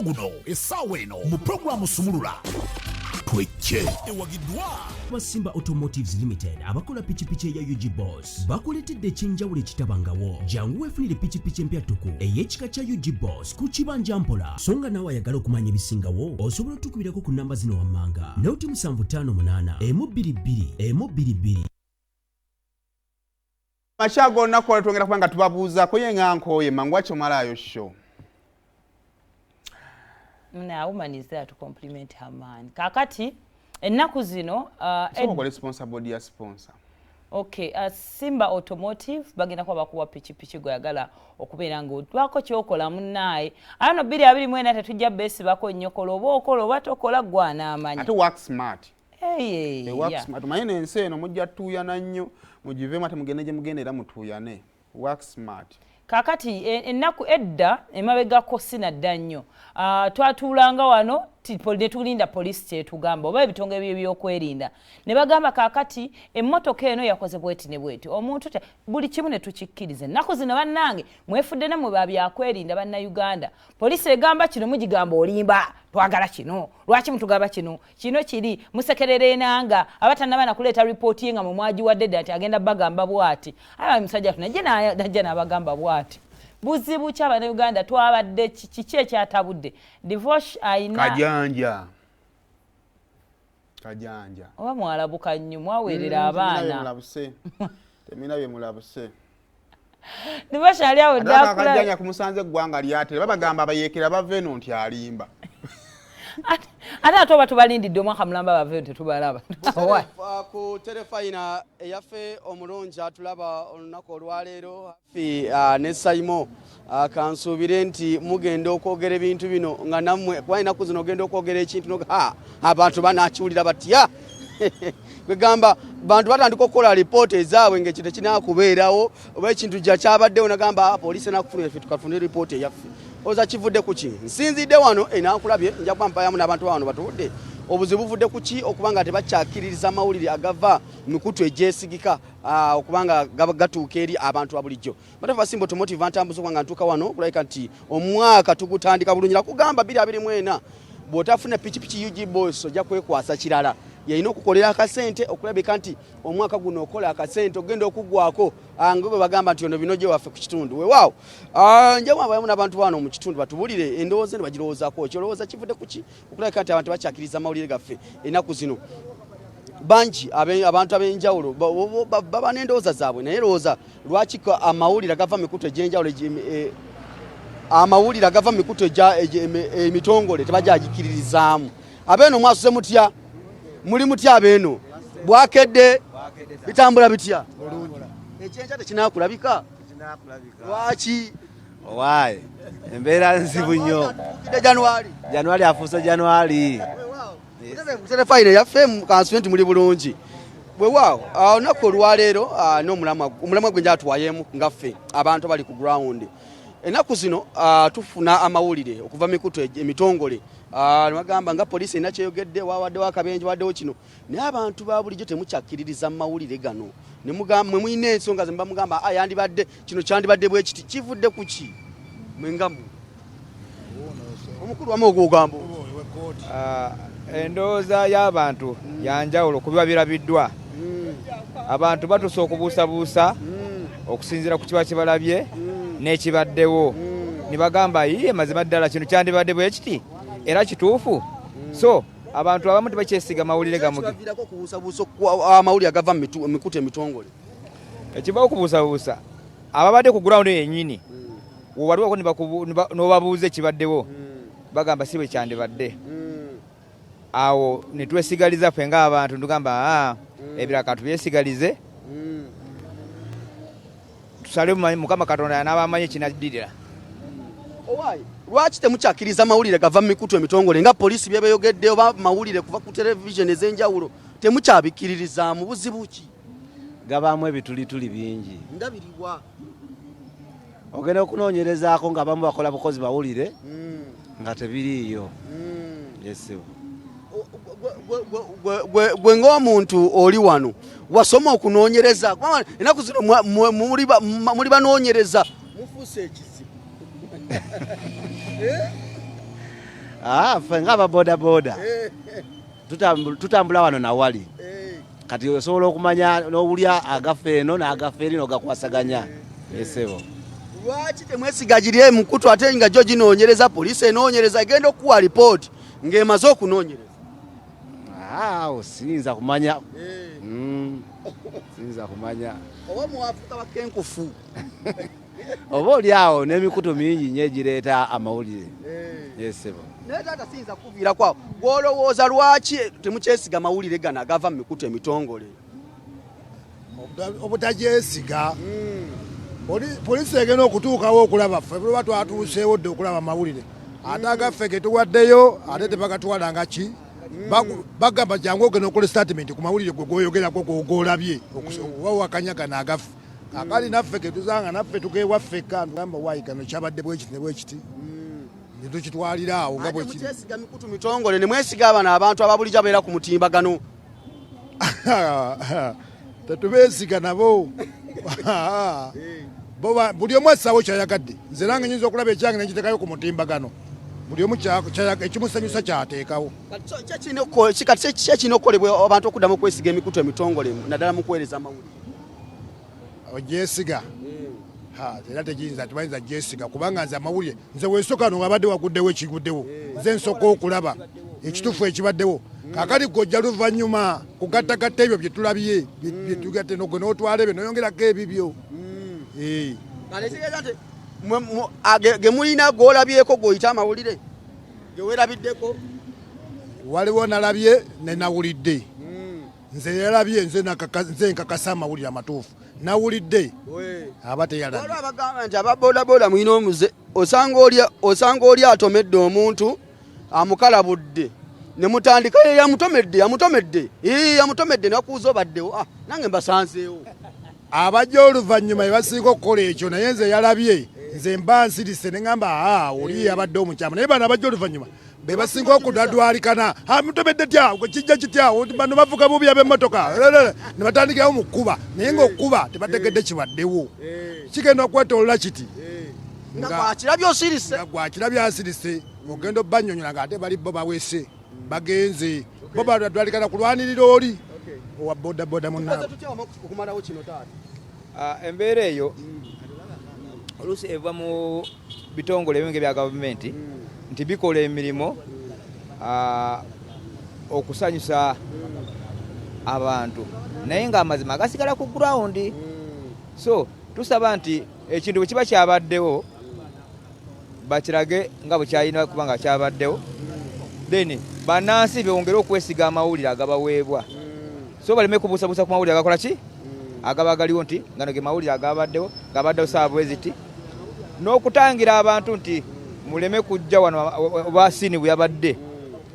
guno essaawa eno mu programu Sumulula twejje ewagidwa Masimba Automotives Limited abakola pichipichi ya UG Boss bakuletedde ekyenjawulo ekitabangawo jangu wefunire pichipichi empya tuku ey'ekika kya UG Boss ku kibanja mpola songa naawe ayagala okumanya ebisingawo osobola otukubirako ku namba zino wammanga noti 758 122 Machago nakola twongera kubanga tubabuuza ko yenganko ye mangwacho malayo show. A woman is there to compliment her man. Kakati ennaku zino so responsible ya sponsor. Okay, Simba Automotive bagenda kwa bakuwa pichipichi goyagala okubeera ngo twako kyokola munnaye ano 224 tujja base bako nyokolo obokolo batokola gwana amanyi. Ate work smart. Hey, work smart. Mayine enseno mujja tuyana nnyo mujivemu ate mugende era mutuyane. Work smart. Kakati ennaku edda emabegako sina ddannyo twatulanga wano tulinda poliisi kyetugamba oba ebitongo by'ebyokwerinda ne bagamba kakati emmotoka eno yakoze bweti ne bweti omuntu buli kimu ne tukikkirize ennaku zino bannange mwefudde namwe babyakwerinda bannayuganda poliisi egamba kino mugigamba olimba twagala kino lwaki mutugamba kino kiri musekerere enanga abatannaba nakuleeta ripooti ye nga mwe mwagiwadde dda ati agenda bagamba bwati aba musajja najja n'abagamba bwati buzibu kyaba ne Uganda twabadde kiki ekyatabudde divorce aina kajanja oba mwalabuka nnyo mwaweerera abaana temina bye mulabuse divorce ali awo ddakula kajanja kumusanze gwanga lyatera babagamba abayekera bave no nti alimba ate atoba tubalindidde omwaka mulamba bave tetubalaba ku telefayina eyaffe omulungi atulaba olunaku olwaleero ne Saimo kansuubire nti mugenda okwogera ebintu bino nga nammwe kuba enaku zino ogenda okwogera ekintu abantu banakiwulira batya kwegamba bantu batandika okukola lipoota ezaabwe ng'ekintu kinaakubeerawo oba ekintu kyabaddewo nagamba poliisi enakufunira ffe tukafune lipoota eyaffe oza kivudde ku ki nsinzidde wano enaakulabye nja kwampayamu n'abantu wano batudde obuzibu buvudde ku ki okubanga tebakyakkiririza amawulire agava mikutu egyesigika okubanga gatuuka eri abantu abulijjo Masimba Automotive ntambuza nga ntuuka wano okulabika nti omwaka tugutandika bulungi nakugamba 2024 bw'otafuna pichipichi UG Boss ojja kwekwasa kirala yalina okukolera akasente okulabika nti omwaka guno okola akasente ogenda okugwako ngo bagamba nti ono bino gye waffe ku kitundu weewaawo njamu abamu n'abantu bano mu kitundu batubulire endowooza ne bagirowoozaako ekyolowooza kivudde ku ki okulabika nti abantu bakyakiriza amawulire gaffe ennaku zino bangi abantu ab'enjawulo baba n'endowooza zaabwe naye lowooza lwaki amawulire agava mikutu egy'enjawulo amawulire agava mikutu emitongole tebajagikiririzaamu abeeno mwasuze mutya muli mutya abeeno bwakedde bitambula bitya ekyenja tekinaakulabika lwaki Owaye embeera nzibu nnyo Januari afuuse Januari telefayina yaffe kansuenti muli bulungi weewaawo olunaku olwaleero n'omulamwa gwe njatwayeemu ngaffe abantu abali ku ground ennaku zino tufuna amawulire okuva mikutu emitongole bagamba nga poliisi erina kyeyogedde wawaddewo akabenje waddewo kino naye abantu ba bulijjo temukyakkiririza mawulire gano mwe mulina ensonga ze bamugamba yandibadde kino kyandibadde bwe kiti kivudde ku ki mwengamu omukulu wamu ogwogamba endowooza y'abantu yanjawulo kubiba birabiddwa abantu batusa okubuusabuusa okusinziira ku kiba kibalabye n'ekibaddewo ne bagamba yiye mazima ddala kino kyandibadde bwe kiti era kituufu so abantu abamu tebakyesiga mawulire gamugivirako okubuusabuusa amawulire agava mikutu emitongole ekiva okubuusabuusa ababadde ku ground yennyini waliwako n'obabuuza ekibaddewo bagamba si bwe kyandibadde awo ne twesigaliza ffe ng'abantu tugamba ebiraka tubyesigalize tusale Mukama Katonda n'abamanyi kinaddirira lwaki temukyakkiriza amawulire gava mikutu emitongole nga poliisi byebayogedde oba mawulire kuva ku televisioni ez'enjawulo temukyabikkiririzaamu buzibu ki gabaamu ebitulituli bingi ndabiribwa ogenda okunoonyerezaako nga abamu bakola bukozi bawulire nga tebiriiyo yesibo gwe ng'omuntu oli wano wasoma okunoonyereza ennaku zino muli banoonyereza mufuuse ekizibu ffe ng'aba bodaboda tutambula wano nawali kati osobola okumanya n'owulya agafa eno n'agafa eri n'ogakwasaganya esebo. Lwaki temwesiga giri emukutu ate nga gyo ginoonyereza poliisi enoonyereza egenda okuwa lipooti ng'emaze okunoonyereza? Siyinza kumanya. Siyinza kumanya. Oba muwafuka bakenkufu. Oba oli awo n'emikutu mingi nnyo egireeta amawulire. Yesebo. Naye taata siyinza kuviira kwawo. Gw'olowooza lwaki temukyesiga mawulire gano agava mu mikutu emitongole? Obutagyesiga. Poliisi egenda okutuukawo okulaba ffe bwe twatuuseewo dde okulaba amawulire. Ate agaffe ge tuwaddeyo ate tebagatwala nga ki? Bagamba jangu ogenda okola statement ku mawulire gwe g'oyogerako gw'olabye oba wakanyaga n'agaffe. Akali naffe ke tuzanga naffe tugewaffeka ngamba wayi kano kyabadde bwekiti ne bwekiti. Ne tukitwalira awo nga bwekiti. Mukyesiga mikutu mitongole ne mwesiga abana abantu ababulijjo abeera ku mutimbagano. Tetubeesiga nabo. Buli omu assaawo kyayagadde. Nze nange nyinza okulaba ekyange nekiteekayo ku mutimbagano. Buli omu ekimusanyusa kyateekawo. Kati kyekina okukolebwa abantu okuddamu okwesiga emikutu emitongole naddala mu kuweereza amawulire? Ogyesiga era tegiyinza tebayinza gyesiga kubanga nze amawulire nze weesooka no wabadde waguddewo ekiguddewo nze nsooka okulaba ekituufu ekibaddewo kaakati gojja luvannyuma kugattagatta ebyo bye tulabye byetugatte nogwe n'otwala ebyo noyongerako ebibyo. Ge mulina gw'olabyeko gw'oyita amawulire ge weerabiddeko? Waliwo nalabye ne nawulidde. Nze yalabye nze nkakasa amawulire amatuufu. Nawulidde aba teyalabye. Waliwo abagamba nti ababodaboda mulina omuze osanga oli atomedde omuntu amukalabudde ne mutandika yamutomedde nakuuza obaddewo nange mbasanzeewo. Abajja oluvannyuma ebasinga okukola ekyo naye nze yalabye nze mba nsirise ne ngamba oli abadde omukyama naye bano abajja oluvannyuma be basinga okudadwalikana mutomedde tya kijja kitya bano bavuga bubi ab'emmotoka ne batandikirawo mu kkuba naye ng'okkuba tebategedde kibaddewo kigenda okwetoolola kiti nga gwakirabye asirise ogenda obbannyonnyola ng'ate bali bo baweese bagenze bo badwalikana kulwanirira oli owa bodaboda munnaabwe. Embeera eyo oluusi eva mu bitongole ebingi bya gavumenti nti bikola emirimu okusanyusa abantu naye ng'amazima gasigala ku gurawundi. So tusaba nti ekintu bwe kiba kyabaddewo bakirage nga bwe kyalina kuba nga kyabaddewo then bannansi bongere okwesiga amawulire agabaweebwa so baleme kubuusabuusa ku mawulire agakola ki agaba galiwo nti gano ge mawulire agabaddewo saabweziti n'okutangira abantu nti muleme kujja wano oba siini bwe yabadde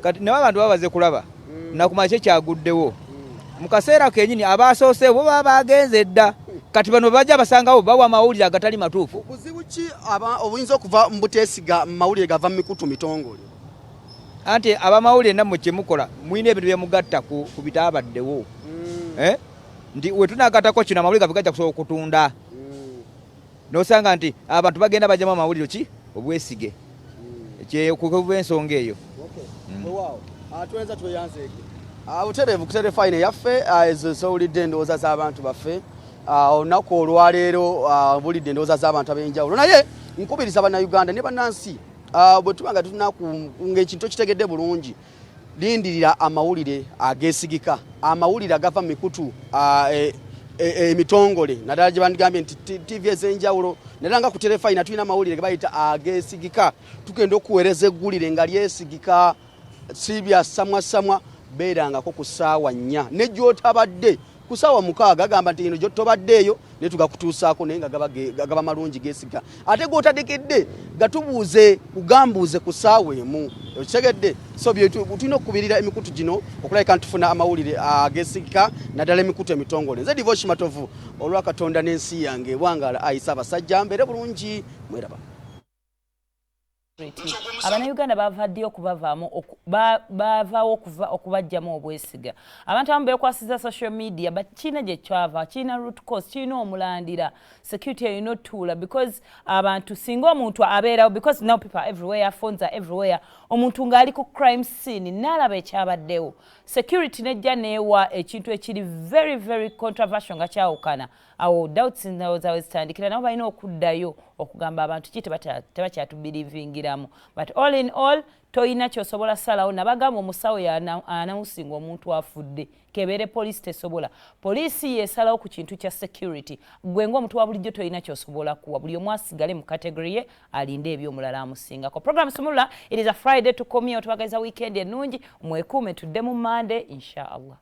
kati naye abantu babaze kulaba nakumanya kye kyaguddewo mu kaseera kenyini abaasoose bo baba bagenze dda kati bano bajja basangawo bawa amawulire agatali matuufu. Buzibu ki obuyinza okuva mu buteesiga mawulire gava mu mikutu mitongole? Anti abamawulire nammwe kye mukola mulina ebintu bye mugatta ku bitaabaddewo nti we tunagattako kino amawulire gavugajja kusobola okutunda n'osanga nti abantu bagenda bajjamu amawulire ki obwesige kuva ensonga eyo. Tuwenza tweyanzeege butereevu ku terefayina yaffe ezowulidde endowooza z'abantu baffe olunaku olwaleero bulidde endowooza z'abantu ab'enjawulo naye nkubiriza bannayuganda ne bannansi bwe tuba nga ng'ekintu kitegedde bulungi lindirira amawulire ageesigika amawulire agava mu mikutu emitongole naddala gye bandigambye nti TV ez'enjawulo naddala nga ku terefayina tulina amawulire ge bayita ageesigika tugenda okuweereza eggulire nga lyesigika si bya samwasamwa beerangako ku ssaawa 4 ne gy'otabadde ku ssaawa 6 gagamba nti eno gy'otobaddeeyo ne tugakutuusaako naye nga gaba malungi geesigika ate gw'otadekedde gatubuuze kugambuuze ku ssaawa emu okitegedde so tulina okukubirira emikutu gino okulabika ntufuna amawulire ageesigika naddala emikutu emitongole. Nze Divoshi Matovu olwa Katonda n'ensi yange ebwangala ayisa abasajja mbeere bulungi mweraba. Abannayuganda bavaddeyo bavaawo okubajjamu obwesiga. Abantu abamu beekwasiza social media bakina gye kyava kirina root cause kirina omulandira security erina otuula because abantu singa omuntu abeerawo because now people are everywhere phones are everywhere omuntu ng'ali ku crime scene n'alaba ekyabaddewo security nejja neewa ekintu ekiri very very controversial nga kyawukana awo doubts zawe zitandikira nabo balina okuddayo okugamba abantu ki tebakyatubirivingiramu but all in all toyina kyosobola salawo nabagamba omusawo anawusinga omuntu afudde kebeere poliisi tesobola poliisi yesalawo ku kintu kya security gwe ng'omuntu wa bulijjo toyina kyosobola kuwa buli omu asigale mu category ye alinde ebyomulala amusingako program Sumulula it is a Friday tukomyewo tubagaliza weekend ennungi mwekuume tudde mu Monday inshallah.